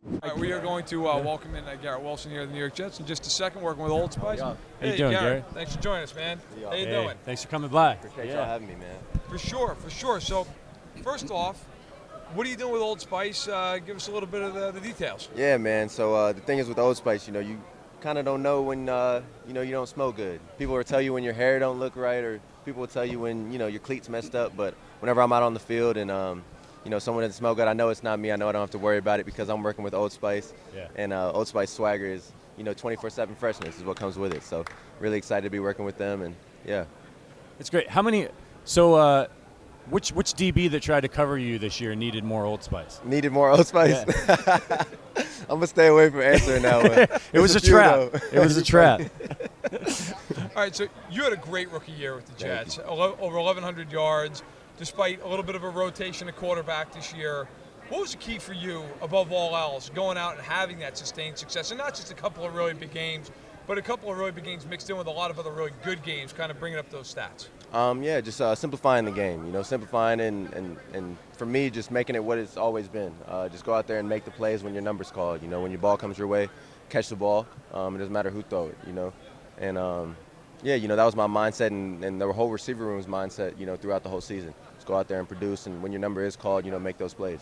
All right, we are going to welcome in Garrett Wilson here at the New York Jets in just a second, working with Old Spice. How Hey, you doing, Garrett? Garrett? Thanks for joining us, man. How you doing? Thanks for coming by. Appreciate y'all having me, man. For sure, for sure. So, first off, what are you doing with Old Spice? Give us a little bit of the details. Yeah, man. So the thing is with Old Spice, you kind of don't know when, you don't smell good. People will tell you when your hair don't look right, or people will tell you when, your cleats messed up. But whenever I'm out on the field and, someone doesn't smell good, I know it's not me. I know I don't have to worry about it because I'm working with Old Spice. Yeah. And Old Spice swagger is, 24/7 freshness is what comes with it. So really excited to be working with them, and yeah. It's great. How many? So, which DB that tried to cover you this year needed more Old Spice? Needed more Old Spice? Yeah. I'm going to stay away from answering that one. It was a trap. It was a trap. All right, so you had a great rookie year with the Jets, over 1,100 yards, despite a little bit of a rotation at quarterback this year. What was the key for you, above all else, going out and having that sustained success, and not just a couple of really big games, but a couple of really big games mixed in with a lot of other really good games, kind of bringing up those stats? Just simplifying the game, simplifying and for me, just making it what it's always been. Just go out there and make the plays when your number's called. When your ball comes your way, catch the ball. It doesn't matter who throw it, And, that was my mindset and the whole receiver room's mindset, throughout the whole season. Just go out there and produce, and when your number is called, make those plays.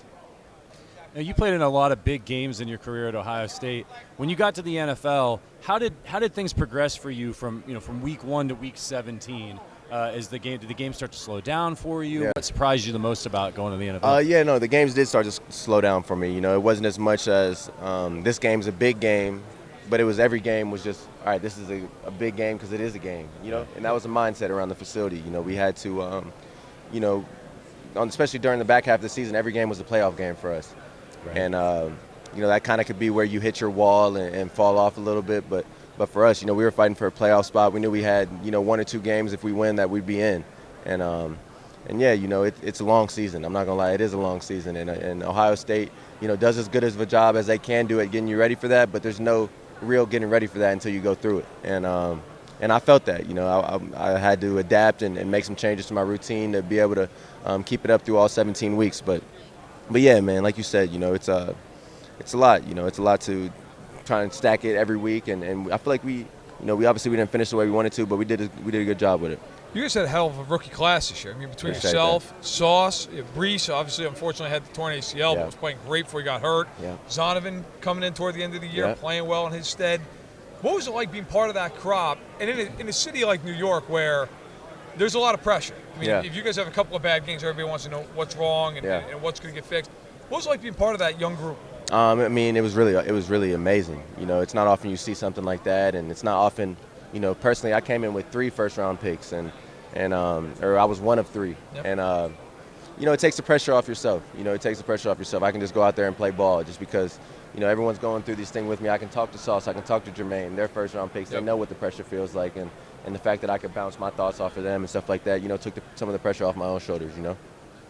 Now, you played in a lot of big games in your career at Ohio State. When you got to the NFL, how did things progress for you from week 1 to week 17? Did the game start to slow down for you? Yeah. What surprised you the most about going to the NFL? The games did start to slow down for me. It wasn't as much as this game's a big game, but it was every game was just, all right, this is a big game because it is a game, And that was the mindset around the facility. We had to, especially during the back half of the season, every game was a playoff game for us. Right. And, that kind of could be where you hit your wall and fall off a little bit, but for us, we were fighting for a playoff spot. We knew we had, 1 or 2 games if we win that we'd be in. And it's a long season. I'm not going to lie, it is a long season. And Ohio State, does as good as of a job as they can do at getting you ready for that, but there's no real getting ready for that until you go through it. And I felt that, I had to adapt and make some changes to my routine to be able to keep it up through all 17 weeks. But yeah, man, like you said, it's a lot. It's a lot to try and stack it every week, and I feel like we obviously we didn't finish the way we wanted to, but we did a good job with it. You guys had a hell of a rookie class this year. I mean, between Appreciate yourself, that. Sauce, Brees, obviously, unfortunately, had the torn ACL, but was playing great before he got hurt. Yeah. Zonovan coming in toward the end of the year, playing well in his stead. What was it like being part of that crop? And in a city like New York, where there's a lot of pressure. I mean, if you guys have a couple of bad games, everybody wants to know what's wrong and what's going to get fixed. What was it like being part of that young group? It was really amazing. It's not often you see something like that, and it's not often, personally, I came in with 3 first-round picks, or I was one of 3, and it takes the pressure off yourself. I can just go out there and play ball, just because, everyone's going through this thing with me. I can talk to Sauce, I can talk to Jermaine, their first-round picks. They know what the pressure feels like, and the fact that I could bounce my thoughts off of them and stuff like that, took some of the pressure off my own shoulders.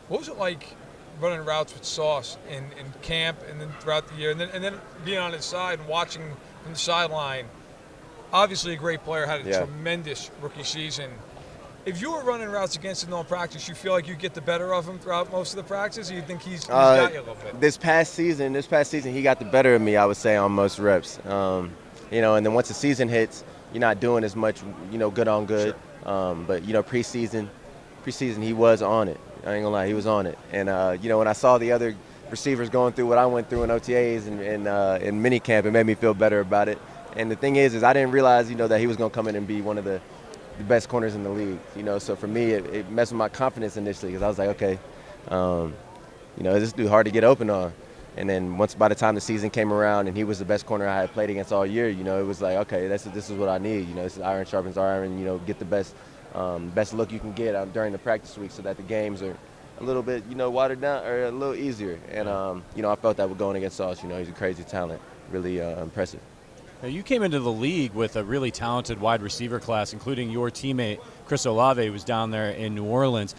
What was it like running routes with Sauce in camp and then throughout the year, and then being on his side and watching from the sideline? Obviously a great player, had a tremendous rookie season. If you were running routes against him in practice, you feel like you get the better of him throughout most of the practice, or you think he's got you a little bit? This past season, he got the better of me, I would say, on most reps. And then once the season hits, you're not doing as much, good on good. Sure. But preseason, he was on it. I ain't gonna lie, he was on it. And when I saw the other receivers going through what I went through in OTAs and in minicamp, it made me feel better about it. And the thing is I didn't realize, that he was gonna come in and be one of the best corners in the league. So for me, it messed with my confidence initially, because I was like, okay, this dude hard to get open on. And then by the time the season came around and he was the best corner I had played against all year, it was like, okay, this is what I need. This is iron sharpens iron. Get the best look you can get during the practice week, so that the games are a little bit, watered down or a little easier. And, I felt that with going against Sauce. He's a crazy talent, really impressive. Now, you came into the league with a really talented wide receiver class, including your teammate, Chris Olave, who was down there in New Orleans.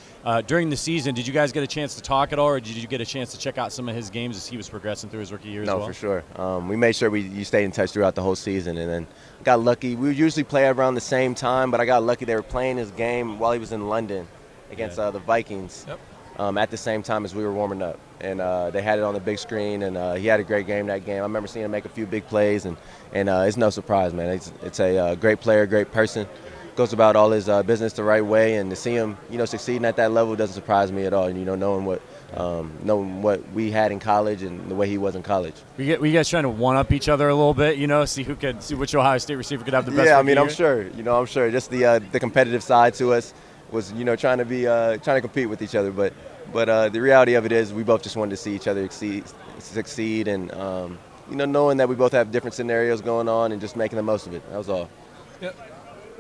During the season, did you guys get a chance to talk at all, or did you get a chance to check out some of his games as he was progressing through his rookie year as well? No, for sure. We made sure you stayed in touch throughout the whole season, and then got lucky. We would usually play around the same time, but I got lucky they were playing his game while he was in London against the Vikings. Yep. at the same time as we were warming up. And they had it on the big screen, and he had a great game that game. I remember seeing him make a few big plays, and it's no surprise, man. It's a great player, great person. Goes about all his business the right way, and to see him, succeeding at that level doesn't surprise me at all. Knowing what we had in college and the way he was in college. Were you guys trying to one up each other a little bit? See which Ohio State receiver could have the best. Yeah, I mean, I'm year? sure. I'm sure. Just the competitive side to us was, trying to compete with each other. But the reality of it is, we both just wanted to see each other succeed, and knowing that we both have different scenarios going on and just making the most of it. That was all. Yeah.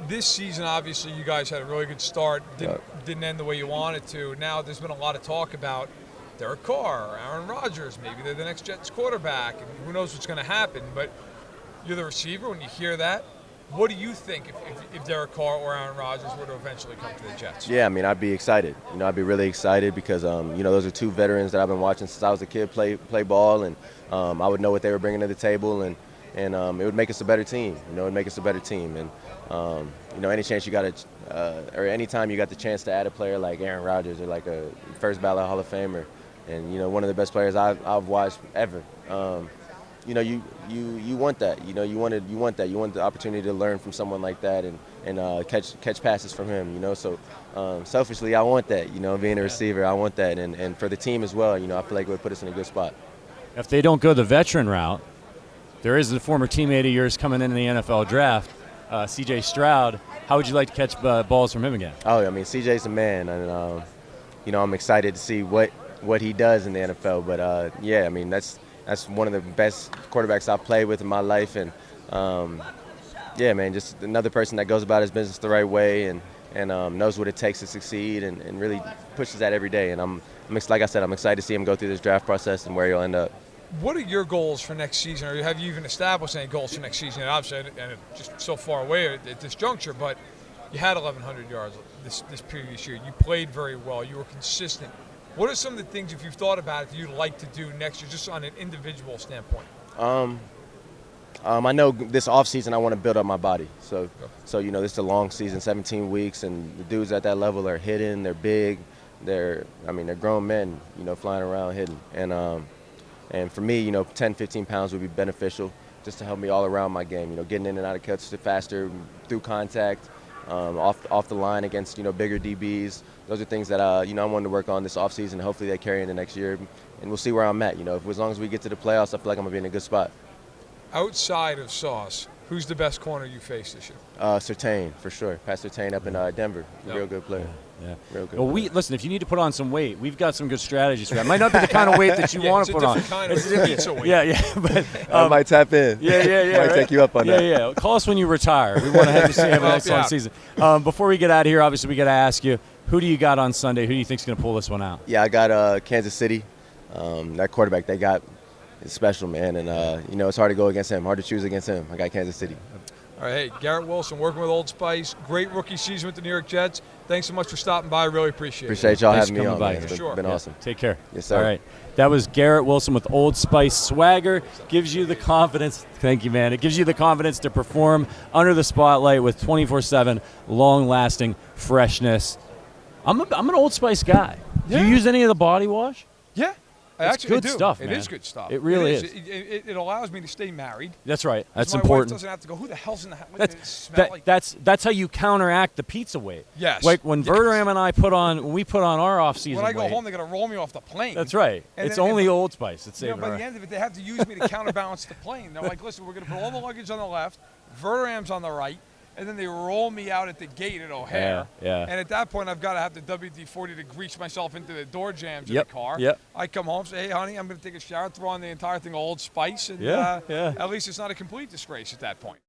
This season, obviously, you guys had a really good start. Didn't end the way you wanted to. Now there's been a lot of talk about Derek Carr or Aaron Rodgers. Maybe they're the next Jets quarterback, and who knows what's going to happen. But you're the receiver. When you hear that, what do you think if Derek Carr or Aaron Rodgers were to eventually come to the Jets? Yeah, I mean, I'd be excited. I'd be really excited because, those are two veterans that I've been watching since I was a kid play ball, and I would know what they were bringing to the table, and it would make us a better team. It would make us a better team. And, any chance you got or any time you got the chance to add a player like Aaron Rodgers or like a first ballot Hall of Famer, and one of the best players I've watched ever. You want that. You want that. You want the opportunity to learn from someone like that and catch passes from him. So selfishly, I want that. Being a receiver, I want that, and for the team as well. I feel like it would put us in a good spot. If they don't go the veteran route, there is a former teammate of yours coming into the NFL draft, C.J. Stroud. How would you like to catch balls from him again? Oh, I mean, C.J.'s a man, and I'm excited to see what he does in the NFL. But I mean, that's one of the best quarterbacks I've played with in my life, and man, just another person that goes about his business the right way and knows what it takes to succeed and really pushes that every day. And like I said, I'm excited to see him go through this draft process and where he'll end up. What are your goals for next season, or have you even established any goals for next season? And obviously, and it's just so far away at this juncture, but you had 1,100 yards this previous year. You played very well. You were consistent. What are some of the things, if you've thought about it, that you'd like to do next year, just on an individual standpoint? I know this offseason I want to build up my body. So this is a long season, 17 weeks, and the dudes at that level are hitting. They're big. They're grown men, flying around hitting. And for me, 10, 15 pounds would be beneficial just to help me all around my game. Getting in and out of cuts faster, through contact, off the line against, bigger DBs. Those are things that, I wanted to work on this offseason. Hopefully they carry into next year, and we'll see where I'm at. As long as we get to the playoffs, I feel like I'm going to be in a good spot. Outside of Sauce, who's the best corner you faced this year? Surtain, for sure. Pat Surtain up in Denver. Real good player. Yeah. Real good. Well, listen, if you need to put on some weight, we've got some good strategies for that. It might not be the kind of weight that you want to put on. It's a pizza weight. Yeah. But I might tap in. Yeah. Might take you up on that. Yeah. Call us when you retire. We want to have you have an excellent season. Before we get out of here, obviously, we got to ask you, who do you got on Sunday? Who do you think's going to pull this one out? Yeah, I got Kansas City. That quarterback they got is special, man. And, it's hard to go against him, hard to choose against him. I got Kansas City. All right, hey, Garrett Wilson working with Old Spice. Great rookie season with the New York Jets. Thanks so much for stopping by. Really appreciate it. Appreciate y'all Thanks having me on, man. It's been Yeah. awesome. Take care. Yes, sir. All right. That was Garrett Wilson with Old Spice Swagger. Gives you the confidence. Thank you, man. It gives you the confidence to perform under the spotlight with 24/7 long-lasting freshness. I'm an Old Spice guy. Yeah. Do you use any of the body wash? Yeah. I It's actually good do. stuff, It man. is good stuff. It really is. It allows me to stay married. That's right. That's my important. wife doesn't have to go, who the hell's in the house? What does it smell like? That's how you counteract the pizza weight. Yes. Like when Yes. Verderam and I when we put on our off-season When I go weight, home, they're going to roll me off the plane. that's right. And It's then only if- Old Spice. It's saving By our- the end of it, they have to use me to counterbalance the plane. They're like, listen, we're going to put all the luggage on the left, Verderam's on the right, and then they roll me out at the gate at O'Hare. Yeah. And at that point, I've got to have the WD-40 to grease myself into the door jams Yep, of the car. yep. I come home, say, hey, honey, I'm going to take a shower, throw on the entire thing of Old Spice, and Yeah. at least it's not a complete disgrace at that point.